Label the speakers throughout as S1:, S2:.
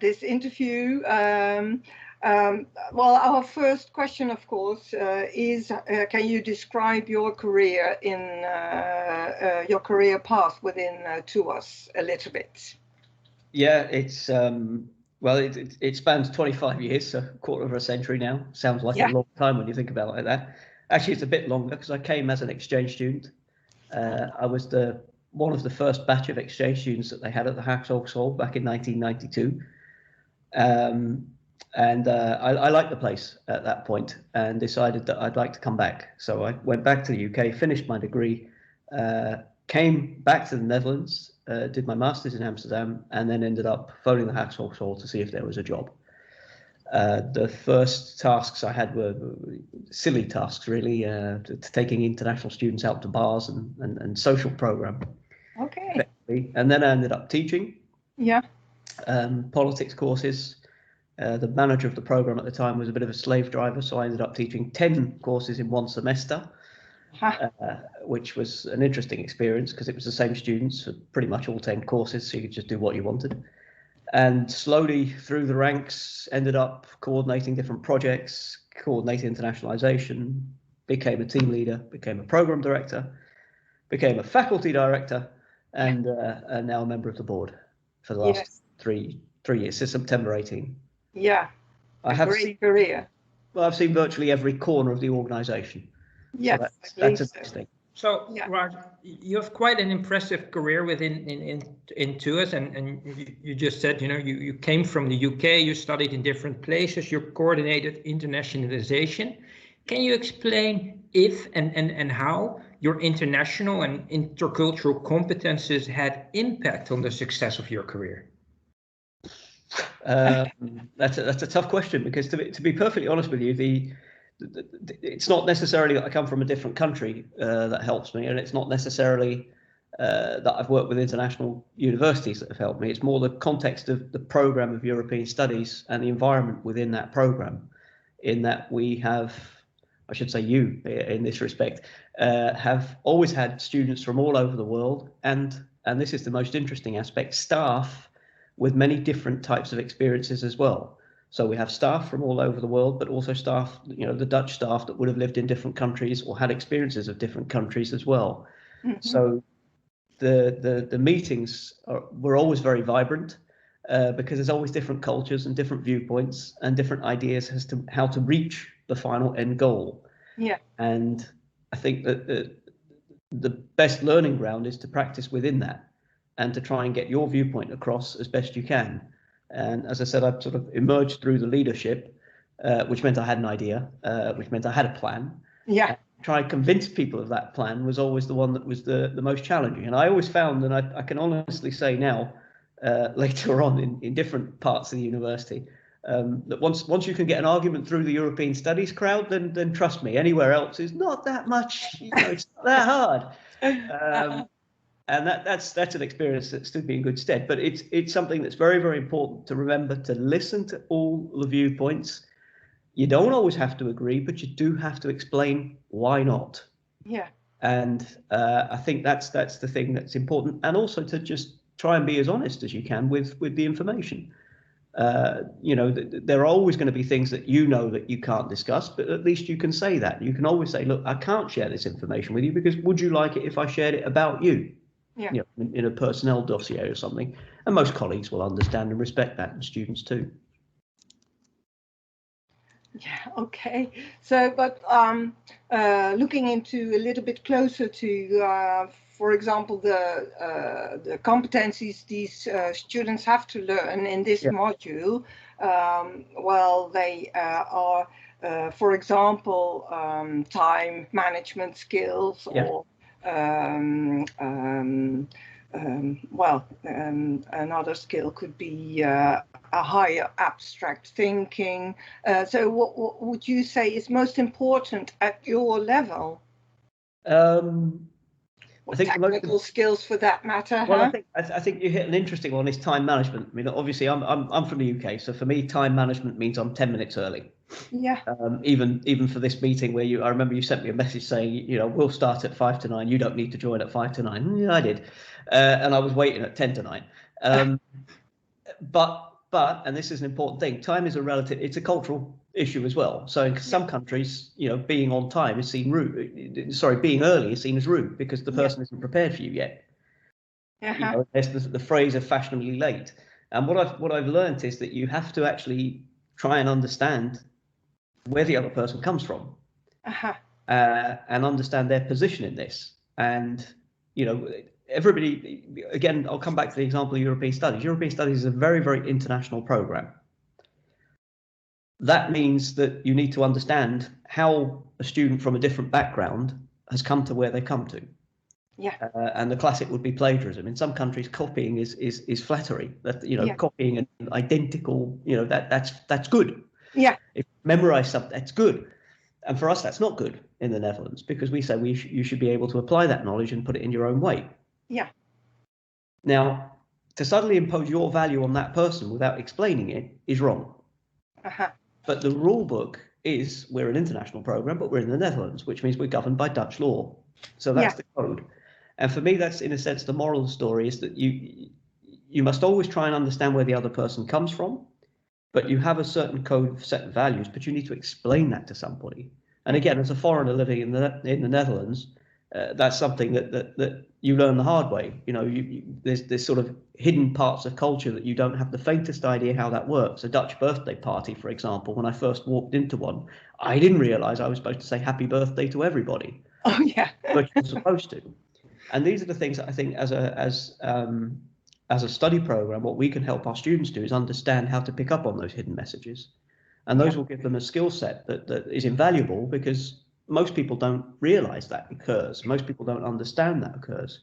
S1: this interview. Well, our first question, of course, is can you describe your career your career path within THUAS a little bit?
S2: Yeah, it's well, it spans 25 years, so a quarter of a century now. Sounds like a long time when you think about it like that. Actually, it's a bit longer because I came as an exchange student. I was one of the first batch of exchange students that they had at the THUAS back in 1992. And I liked the place at that point and decided that I'd like to come back. So I went back to the UK, finished my degree, came back to the Netherlands, did my master's in Amsterdam, and then ended up phoning the THUAS to see if there was a job. The first tasks I had were silly tasks, really, taking international students out to bars and social program.
S1: Okay.
S2: And then I ended up teaching.
S1: Yeah.
S2: Politics courses. The manager of the program at the time was a bit of a slave driver, so I ended up teaching 10 courses in one semester, which was an interesting experience because it was the same students for pretty much all 10 courses, so you could just do what you wanted. And slowly through the ranks, ended up coordinating different projects, coordinating internationalization, became a team leader, became a program director, became a faculty director, and now a member of the board for the last three years, since September 18.
S1: Yeah, a great career.
S2: Well, I've seen virtually every corner of the organization.
S1: Yes,
S2: so that's a nice thing.
S3: So, Raj, you have quite an impressive career within THUAS, and you just said, you came from the UK, you studied in different places, you coordinated internationalization. Can you explain if and how your international and intercultural competences had impact on the success of your career?
S2: That's a tough question because to be perfectly honest with you, it's not necessarily that I come from a different country that helps me, and it's not necessarily that I've worked with international universities that have helped me. It's more the context of the program of European Studies and the environment within that program, in that we have, I should say you in this respect, have always had students from all over the world, and this is the most interesting aspect, staff with many different types of experiences as well. So we have staff from all over the world, but also staff, the Dutch staff that would have lived in different countries or had experiences of different countries as well. Mm-hmm. So the meetings were always very vibrant because there's always different cultures and different viewpoints and different ideas as to how to reach the final end goal.
S1: Yeah.
S2: And I think that the best learning ground is to practice within that and to try and get your viewpoint across as best you can. And as I said, I've sort of emerged through the leadership, which meant I had an idea, which meant I had a plan.
S1: Yeah.
S2: Try and convince people of that plan was always the one that was the most challenging. And I always found, and I can honestly say now, later on in different parts of the university, that once you can get an argument through the European Studies crowd, then trust me, anywhere else is not that much, it's not that hard. And that's an experience that stood me in good stead. But it's something that's very, very important to remember, to listen to all the viewpoints. You don't always have to agree, but you do have to explain why not.
S1: Yeah.
S2: And I think that's the thing that's important, and also to just try and be as honest as you can with the information. There are always going to be things that that you can't discuss, but at least you can say that. You can always say, look, I can't share this information with you because would you like it if I shared it about you?
S1: Yeah.
S2: In a personnel dossier or something. And most colleagues will understand and respect that, and students too.
S1: Yeah, okay. So, but looking into a little bit closer to, for example, the competencies these students have to learn in this module, they are, for example, time management skills or another skill could be a higher abstract thinking. So what would you say is most important at your level?
S2: I think
S1: technical skills for that matter.
S2: Well, I think you hit an interesting one. Is time management. I mean, obviously, I'm from the UK, so for me, time management means I'm 10 minutes early.
S1: Yeah.
S2: Even for this meeting where I remember you sent me a message saying, we'll start at 5 to 9. You don't need to join at 5 to 9. Yeah, I did, and I was waiting at 10 to 9. But But, and this is an important thing, time is it's a cultural issue as well. So in some countries, being on time is seen rude. Sorry, being early is seen as rude because the person isn't prepared for you yet. There's the phrase of fashionably late. And what I've learned is that you have to actually try and understand where the other person comes from, and understand their position in this. And everybody, again, I'll come back to the example of European Studies. European Studies is a very, very international program. That means that you need to understand how a student from a different background has come to where they come to. And the classic would be plagiarism. In some countries, copying is flattery. That copying an identical, that's good. If you memorize something, that's good. And for us, that's not good in the Netherlands, because we say you should be able to apply that knowledge and put it in your own way. Now, to suddenly impose your value on that person without explaining it is wrong. But the rule book is, we're an international program, but we're in the Netherlands, which means we're governed by Dutch law. So that's the code. And for me, that's in a sense the moral of the story, is that you must always try and understand where the other person comes from, but you have a certain code set of values, but you need to explain that to somebody. And again, as a foreigner living in the Netherlands, that's something that you learn the hard way. There's sort of hidden parts of culture that you don't have the faintest idea how that works. A Dutch birthday party, for example, when I first walked into one, I didn't realize I was supposed to say happy birthday to everybody. But you're supposed to. And these are the things that I think as a study program, what we can help our students do is understand how to pick up on those hidden messages. And those will give them a skill set that is invaluable, because most people don't realize that occurs. Most people don't understand that occurs.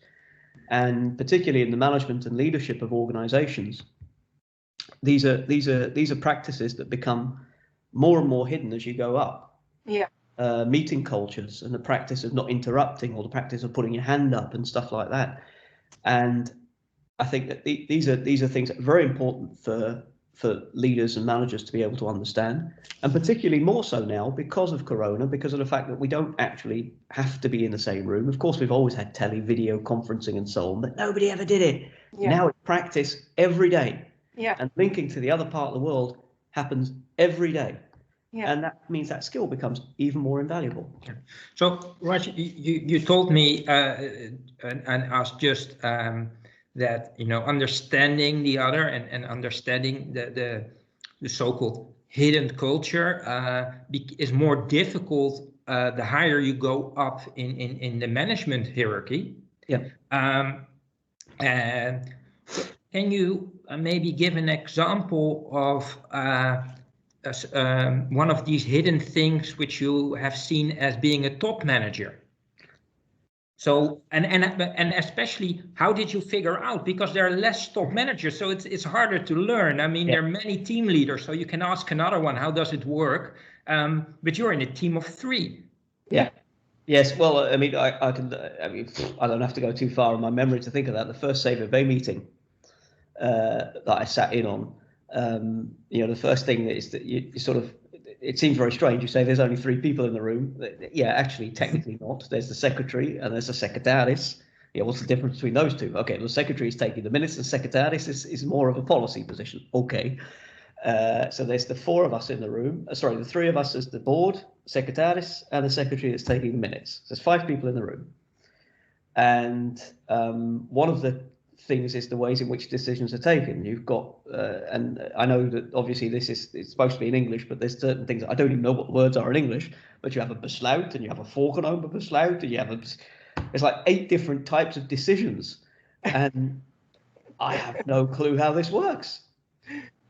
S2: And particularly in the management and leadership of organizations, these are practices that become more and more hidden as you go up. Meeting cultures and the practice of not interrupting, or the practice of putting your hand up and stuff like that. And I think that these are things that are very important for leaders and managers to be able to understand, and particularly more so now because of Corona, because of the fact that we don't actually have to be in the same room. Of course, we've always had video conferencing and so on, but nobody ever did it. Now it's practice every day. And linking to the other part of the world happens every day. And that means that skill becomes even more invaluable.
S3: So, Raj, you told me and asked just that understanding the other and understanding the so-called hidden culture is more difficult the higher you go up in the management hierarchy. And can you maybe give an example of one of these hidden things which you have seen as being a top manager? So, and especially, how did you figure out, because there are less top managers, so it's harder to learn. I mean, there are many team leaders, so you can ask another one, how does it work? But you're in a team of 3.
S2: Yes. Well, I mean, I don't have to go too far in my memory to think of that. The first Save Bay meeting that I sat in on, the first thing is that you sort of, it seems very strange. You say there's only 3 people in the room. Actually, technically not. There's the secretary and there's the secretaris. What's the difference between those two? Okay, the secretary is taking the minutes, and secretaris is more of a policy position. Okay. So there's the 4 of us in the room. The 3 of us as the board, secretaris, and the secretary that's taking the minutes. So there's 5 people in the room. And one of the things is the ways in which decisions are taken. You've got, and I know that obviously it's supposed to be in English, but there's certain things I don't even know what the words are in English. But you have a besluit, and you have a voorgenomen besluit, and you have it's like 8 different types of decisions, and I have no clue how this works.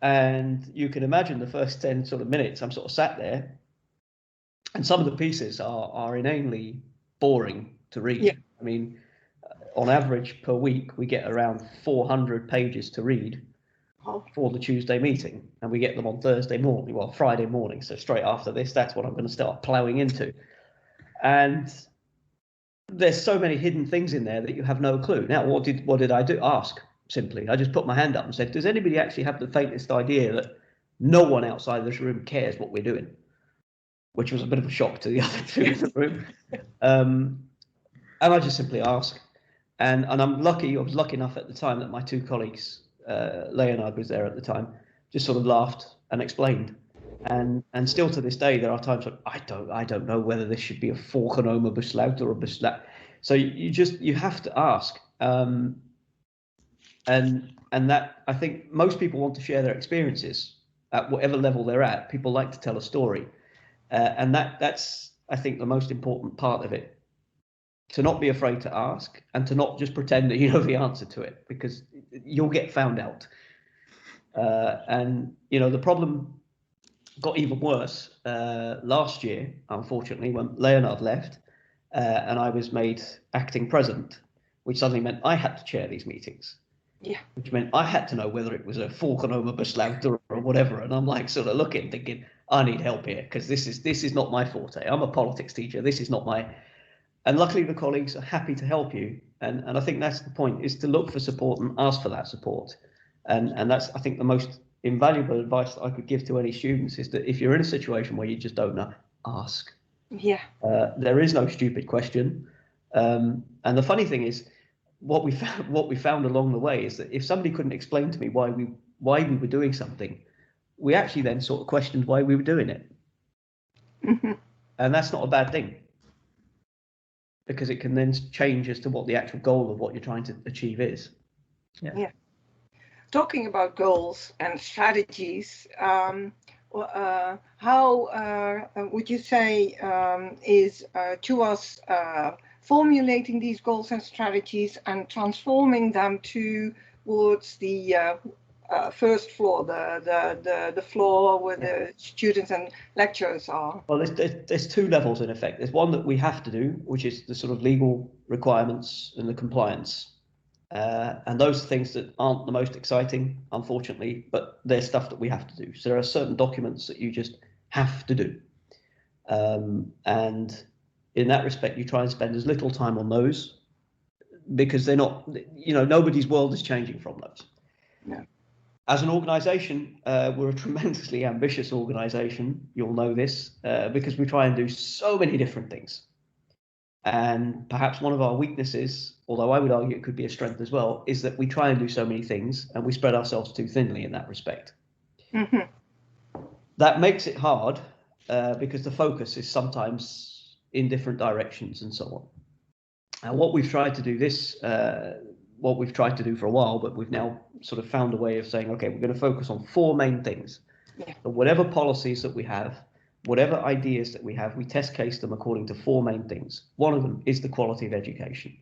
S2: And you can imagine the first 10 sort of minutes, I'm sort of sat there, and some of the pieces are inanely boring to read. I mean, on average per week, we get around 400 pages to read for the Tuesday meeting, and we get them on Friday morning. So straight after this, that's what I'm going to start plowing into. And there's so many hidden things in there that you have no clue. Now, what did I do? Ask, simply. I just put my hand up and said, does anybody actually have the faintest idea that no one outside this room cares what we're doing? Which was a bit of a shock to the other 2 in the room. And I just simply asked. And I was lucky enough at the time that my 2 colleagues, Leonard was there at the time, just sort of laughed and explained. And still to this day, there are times when I don't know whether this should be a voorgenomen besluit or a besluit. So you have to ask. And that, I think most people want to share their experiences at whatever level they're at. People like to tell a story, and that's, I think, the most important part of it. To not be afraid to ask, and to not just pretend that you know the answer to it, because you'll get found out. And the problem got even worse last year, unfortunately, when Leonard left, and I was made acting president, which suddenly meant I had to chair these meetings.
S1: Yeah.
S2: Which meant I had to know whether it was a voorgenomen besluit or whatever. And I'm like sort of looking, thinking, I need help here, because this is not my forte. I'm a politics teacher. This is not my. And luckily, the colleagues are happy to help you. And I think that's the point, is to look for support and ask for that support. And that's, I think, the most invaluable advice that I could give to any students, is that if you're in a situation where you just don't know, ask.
S1: Yeah.
S2: There is no stupid question. And the funny thing is, what we found along the way is that if somebody couldn't explain to me why we were doing something, we actually then sort of questioned why we were doing it.
S1: Mm-hmm.
S2: And that's not a bad thing, because it can then change as to what the actual goal of what you're trying to achieve is.
S1: Yeah. Talking about goals and strategies, how would you say is THUAS formulating these goals and strategies and transforming them towards the first floor, the floor where the students and lecturers are?
S2: Well, there's two levels in effect. There's one that we have to do, which is the sort of legal requirements and the compliance. And those are things that aren't the most exciting, unfortunately, but they're stuff that we have to do. So there are certain documents that you just have to do. And in that respect, you try and spend as little time on those, because they're not, nobody's world is changing from those.
S1: No.
S2: As an organisation, we're a tremendously ambitious organisation. You'll know this, because we try and do so many different things. And perhaps one of our weaknesses, although I would argue it could be a strength as well, is that we try and do so many things and we spread ourselves too thinly in that respect.
S1: Mm-hmm. That
S2: makes it hard, because the focus is sometimes in different directions and so on. And what we've tried to do what we've tried to do for a while, but we've now sort of found a way of saying, okay, we're going to focus on four main things.
S1: Yeah.
S2: So whatever policies that we have, whatever ideas that we have, we test case them according to four main things. One of them is the quality of education.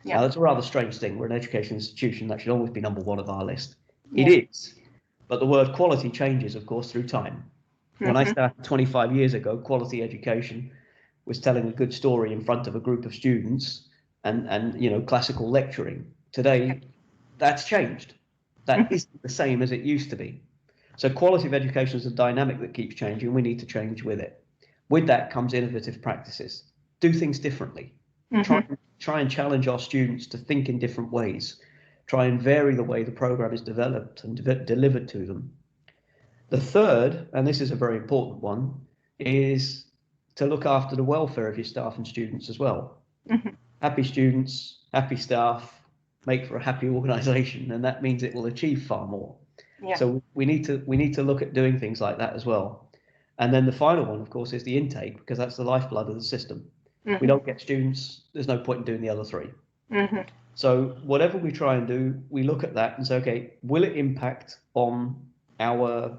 S1: Yeah.
S2: Now, that's a rather strange thing. We're an education institution. That should always be number one of our list.
S1: Yeah.
S2: It is. But the word quality changes, of course, through time. Mm-hmm. When I started 25 years ago, quality education was telling a good story in front of a group of students and classical lecturing. Today, that's changed. That isn't the same as it used to be. So quality of education is a dynamic that keeps changing. We need to change with it. With that comes innovative practices. Do things differently. Mm-hmm. Try and challenge our students to think in different ways. Try and vary the way the program is developed and delivered to them. The third, and this is a very important one, is to look after the welfare of your staff and students as well. Mm-hmm. Happy students, happy staff, make for a happy organisation, and that means it will achieve far more. Yeah. So we need to look at doing things like that as well. And then the final one, of course, is the intake, because that's the lifeblood of the system. Mm-hmm. We don't get students, there's no point in doing the other three. Mm-hmm. So whatever we try and do, we look at that and say, okay, will it impact on our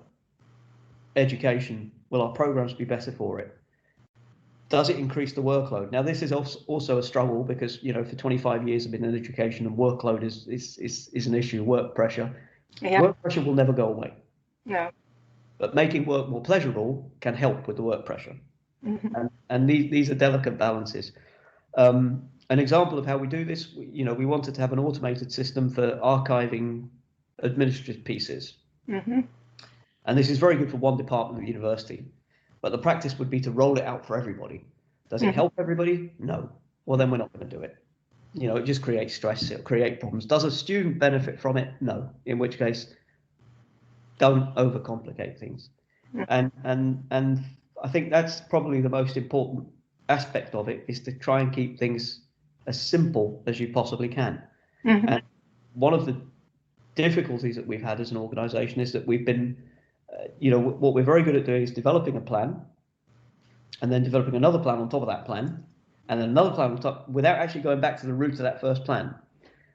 S2: education? Will our programs be better for it? Does it increase the workload? Now, this is also a struggle, because, for 25 years I've been in education, and workload is an issue, work pressure. Yeah. Work pressure will never go away. No. But making work more pleasurable can help with the work pressure. Mm-hmm. And these are delicate balances. An example of how we do this, we wanted to have an automated system for archiving administrative pieces. Mm-hmm. And this is very good for one department of the university. But the practice would be to roll it out for everybody. Does it help everybody? No. Well, then we're not going to do it. It just creates stress. It'll create problems. Does a student benefit from it? No. In which case, don't overcomplicate things. And I think that's probably the most important aspect of it, is to try and keep things as simple as you possibly can. Mm-hmm. And one of the difficulties that we've had as an organisation is that we've been what we're very good at doing is developing a plan, and then developing another plan on top of that plan, and then another plan on top, without actually going back to the root of that first plan.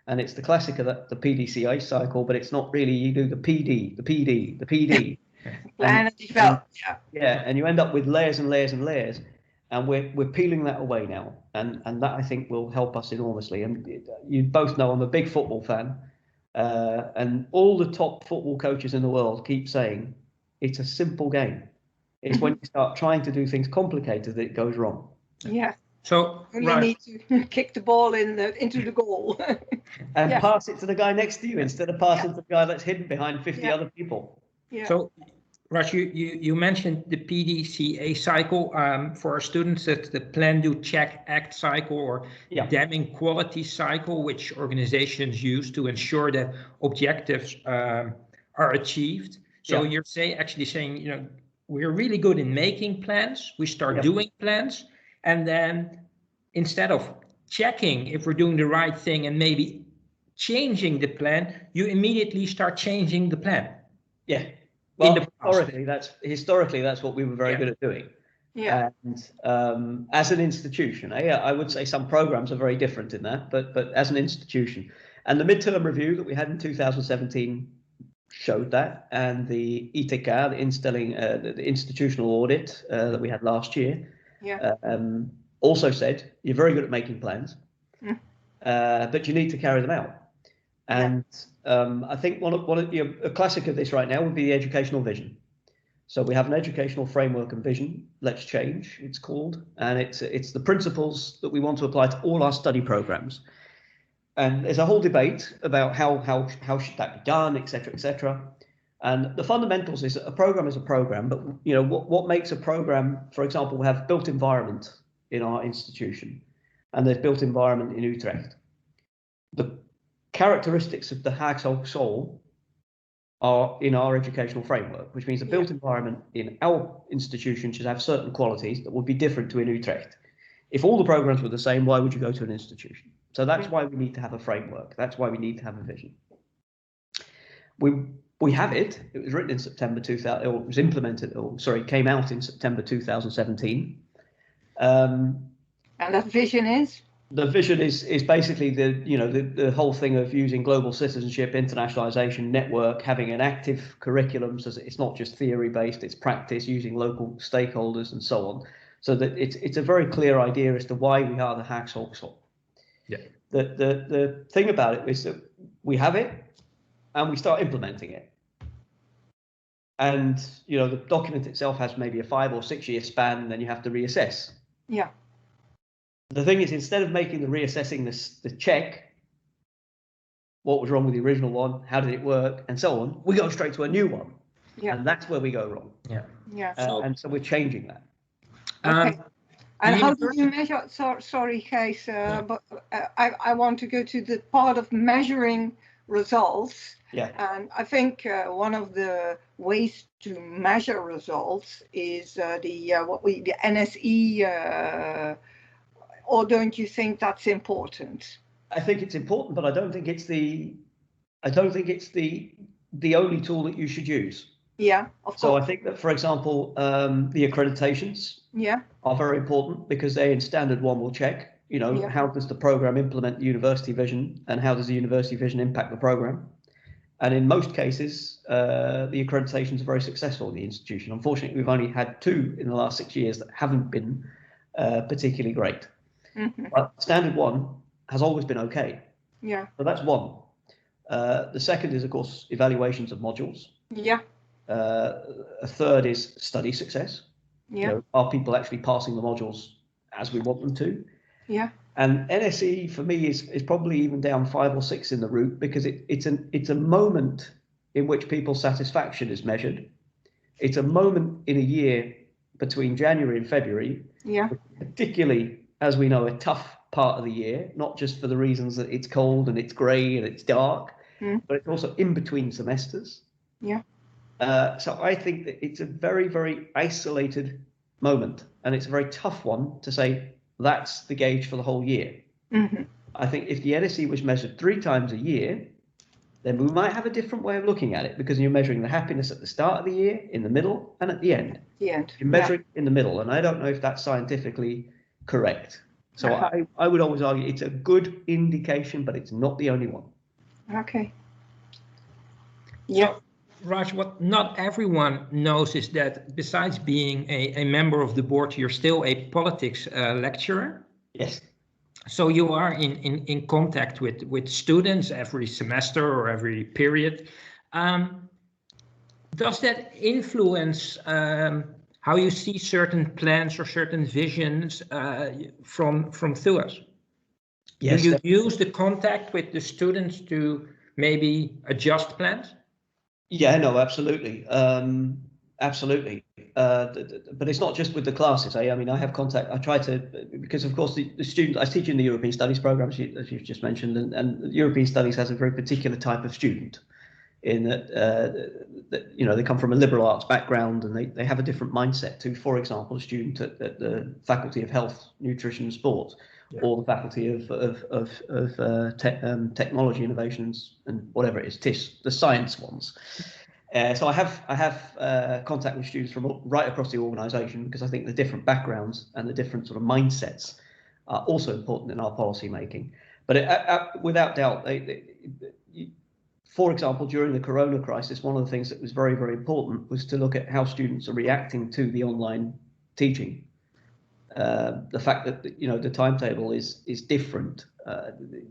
S2: And it's the classic of the PDCA cycle, but it's not really. You do the PD, the PD, the PD.
S1: Plan and develop.
S2: Yeah, and you end up with layers and layers and layers, and we're peeling that away now, and that I think will help us enormously. And you both know I'm a big football fan, and all the top football coaches in the world keep saying it's a simple game. It's when you start trying to do things complicated that it goes wrong.
S1: Yeah.
S3: So
S1: you need to kick the ball into the goal.
S2: And pass it to the guy next to you instead of passing to the guy that's hidden behind 50 other people.
S1: Yeah.
S3: So, Raj, you mentioned the PDCA cycle. For our students, that's the plan, do, check, act cycle, or Deming quality cycle, which organizations use to ensure that objectives are achieved. So you're actually saying, we're really good in making plans. We start doing plans, and then instead of checking if we're doing the right thing and maybe changing the plan, you immediately start changing the plan.
S2: Yeah. Well, historically, that's what we were very good at doing.
S1: Yeah.
S2: And as an institution, I would say some programs are very different in that, but as an institution, and the midterm review that we had in 2017 showed that, and the ITK, the institutional audit that we had last year, also said you're very good at making plans, but you need to carry them out. And I think a classic of this right now would be the educational vision. So we have an educational framework and vision. Let's change, it's called, and it's the principles that we want to apply to all our study programs. And there's a whole debate about how should that be done, etc., etc. And the fundamentals is that a program is a program, but what makes a program? For example, we have built environment in our institution, and there's built environment in Utrecht. The characteristics of the Haagse Hogeschool are in our educational framework, which means the built environment in our institution should have certain qualities that would be different to in Utrecht. If all the programs were the same, why would you go to an institution? So that's why we need to have a framework. That's why we need to have a vision. We have it. It was written in September 2000, or it was implemented, came out in September 2017. And
S1: that vision is?
S2: The vision is basically the whole thing of using global citizenship, internationalization, network, having an active curriculum, so it's not just theory based, it's practice, using local stakeholders and so on. So that it's a very clear idea as to why we are the Haagse Hogeschool.
S3: Yeah.
S2: The thing about it is that we have it and we start implementing it. And the document itself has maybe a 5 or 6 year span, and then you have to reassess.
S1: Yeah.
S2: The thing is, instead of making the reassessing the check, what was wrong with the original one, how did it work, and so on, we go straight to a new one. Yeah. And that's where we go wrong.
S3: Yeah.
S1: Yeah.
S2: And so we're changing that.
S1: Okay. And how do you measure? Sorry, Gijs, but I want to go to the part of measuring results.
S2: Yeah.
S1: And I think one of the ways to measure results is the NSE. Or don't you think that's important?
S2: I think it's important, but I don't think it's the only tool that you should use.
S1: Yeah, of course.
S2: So I think that, for example, the accreditations are very important, because they in standard 1 will check, how does the program implement the university vision, and how does the university vision impact the program? And in most cases, the accreditations are very successful in the institution. Unfortunately, we've only had 2 in the last 6 years that haven't been particularly great. Mm-hmm. But standard 1 has always been okay.
S1: Yeah.
S2: So that's 1. The second is, of course, evaluations of modules.
S1: Yeah.
S2: A third is study success.
S1: Yeah.
S2: Are people actually passing the modules as we want them to?
S1: Yeah.
S2: And NSE for me is probably even down 5 or 6 in the route, because it's a moment in which people's satisfaction is measured. It's a moment in a year between January and February.
S1: Yeah.
S2: Particularly, as we know, a tough part of the year, not just for the reasons that it's cold and it's grey and it's dark, but it's also in between semesters.
S1: Yeah.
S2: So I think that it's a very, very isolated moment, and it's a very tough one to say that's the gauge for the whole year. Mm-hmm. I think if the NSE was measured 3 times a year, then we might have a different way of looking at it, because you're measuring the happiness at the start of the year, in the middle, and at the end. You're measuring in the middle, and I don't know if that's scientifically correct. So I would always argue it's a good indication, but it's not the only one.
S1: Okay. Yeah.
S3: So, Raj, what not everyone knows is that besides being a member of the board, you're still a politics lecturer.
S2: Yes.
S3: So you are in contact with students every semester or every period. Does that influence how you see certain plans or certain visions from THUAS?
S2: Yes.
S3: Do you use the contact with the students to maybe adjust plans?
S2: Yeah, no, absolutely. Absolutely. But it's not just with the classes. I mean, I have contact. I try to, because of course the students, I teach in the European Studies program, as you've just mentioned, and European Studies has a very particular type of student in that, you know, they come from a liberal arts background, and they have a different mindset to, for example, a student at the Faculty of Health, Nutrition and Sport, or the Faculty of Technology, Innovations, and whatever it is, TIS, the science ones. So I have contact with students from right across the organisation, because I think the different backgrounds and the different sort of mindsets are also important in our policy making. But without doubt, for example, during the Corona crisis, one of the things that was very, very important was to look at how students are reacting to the online teaching. The fact that, you know, the timetable is different,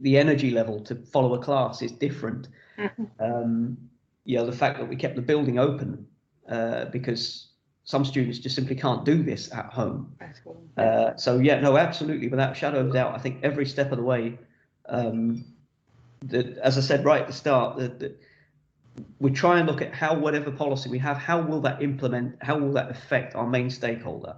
S2: the energy level to follow a class is different. You know, the fact that we kept the building open because some students just simply can't do this at home. So yeah, no, absolutely, without a shadow of a doubt, I think every step of the way, that, as I said right at the start, that we try and look at how whatever policy we have, how will that affect our main stakeholder.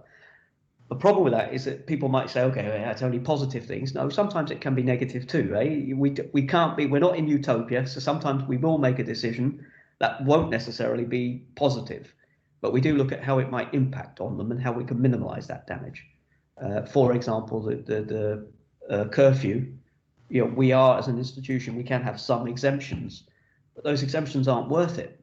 S2: The problem with that is that people might say, okay, that's only positive things. No, sometimes it can be negative too. We can't be, we're not in utopia, so sometimes we will make a decision that won't necessarily be positive, but we do look at how it might impact on them and how we can minimize that damage. For example, the curfew, you know, we are, as an institution, we can have some exemptions, but those exemptions aren't worth it.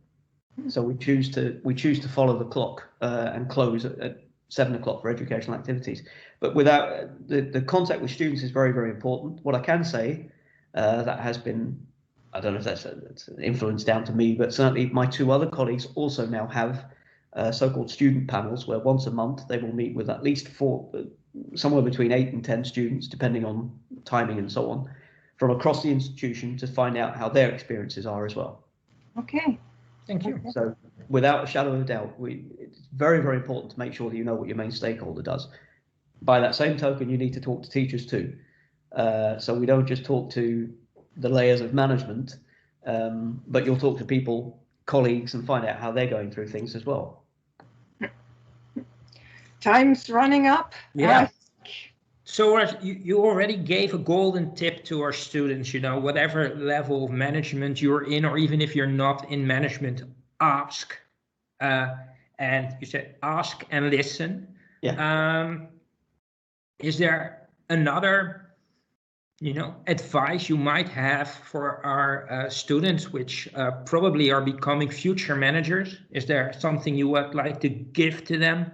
S2: So we choose to follow the clock and close at 7 o'clock for educational activities. But without the contact with students is very, very important. What I can say that has been, I don't know if that's an influence down to me, but certainly my two other colleagues also now have so-called student panels, where once a month they will meet with at least somewhere between 8 and 10 students, depending on timing and so on, from across the institution, to find out how their experiences are as well.
S1: Okay.
S3: Thank you.
S2: So without a shadow of a doubt, it's very, very important to make sure that you know what your main stakeholder does. By that same token, you need to talk to teachers too. So we don't just talk to the layers of management, but you'll talk to people, colleagues, and find out how they're going through things as well.
S1: Time's running up.
S3: Yeah. So you already gave a golden tip to our students, you know, whatever level of management you're in, or even if you're not in management, ask. And you said ask and listen.
S2: Yeah.
S3: Is there another, you know, advice you might have for our students, which probably are becoming future managers? Is there something you would like to give to them?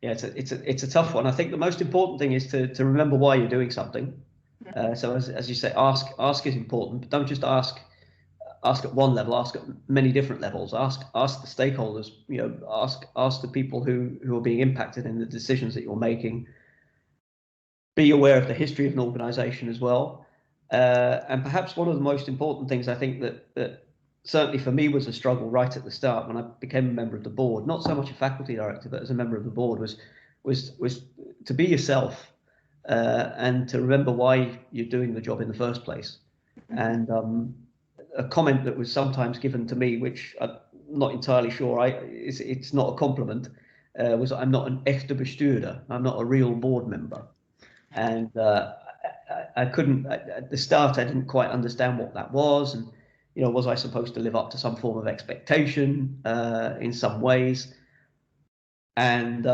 S2: Yeah, it's a tough one. I think the most important thing is to remember why you're doing something. So as you say, ask is important, but don't just ask at one level. Ask at many different levels. Ask the stakeholders. You know, ask the people who are being impacted in the decisions that you're making. Be aware of the history of an organisation as well, and perhaps one of the most important things I think that certainly for me was a struggle right at the start when I became a member of the board, not so much a faculty director, but as a member of the board, was to be yourself and to remember why you're doing the job in the first place. And a comment that was sometimes given to me, which I'm not entirely sure it's not a compliment, was I'm not an echte bestuurder, I'm not a real board member. And I couldn't, at the start, I didn't quite understand what that was. And you know, was I supposed to live up to some form of expectation in some ways? And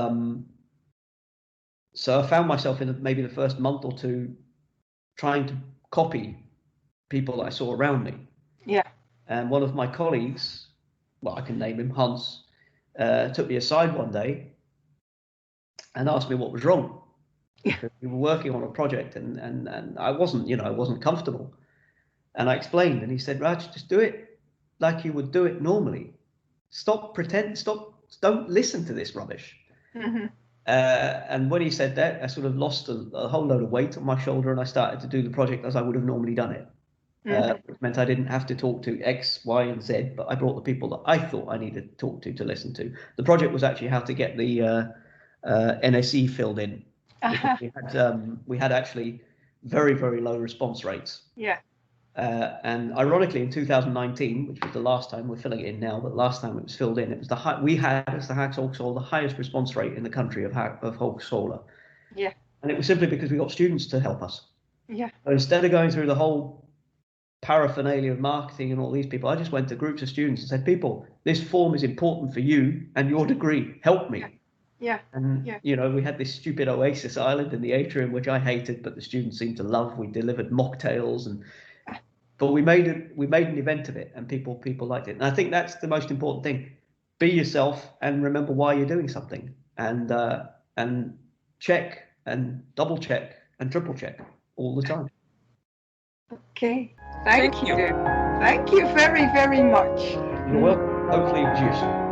S2: so I found myself in maybe the first month or two trying to copy people that I saw around me.
S1: Yeah.
S2: And one of my colleagues, well, I can name him, Hans, took me aside one day and asked me what was wrong. Because we were working on a project and I wasn't comfortable. And I explained, and he said, Raj, just do it like you would do it normally. Don't listen to this rubbish. Mm-hmm. And when he said that, I sort of lost a whole load of weight on my shoulder, and I started to do the project as I would have normally done it. Which meant I didn't have to talk to X, Y, and Z, but I brought the people that I thought I needed to talk to listen to. The project was actually how to get the NSE filled in. We had actually very, very low response rates.
S1: Yeah.
S2: And ironically, in 2019, which was the last time, we're filling it in now, but last time it was filled in, it was we had as the Hogeschool the highest response rate in the country of Hogeschool.
S1: Yeah.
S2: And it was simply because we got students to help us.
S1: Yeah.
S2: So instead of going through the whole paraphernalia of marketing and all these people, I just went to groups of students and said, people, this form is important for you and your degree. Help me.
S1: Yeah.
S2: And we had this stupid Oasis Island in the atrium, which I hated, but the students seemed to love. We delivered mocktails but we made an event of it, and people liked it. And I think that's the most important thing. Be yourself and remember why you're doing something, and check and double check and triple check all the time.
S1: Okay. Thank you. Thank you very, very much.
S2: You're welcome. Hopefully it was useful.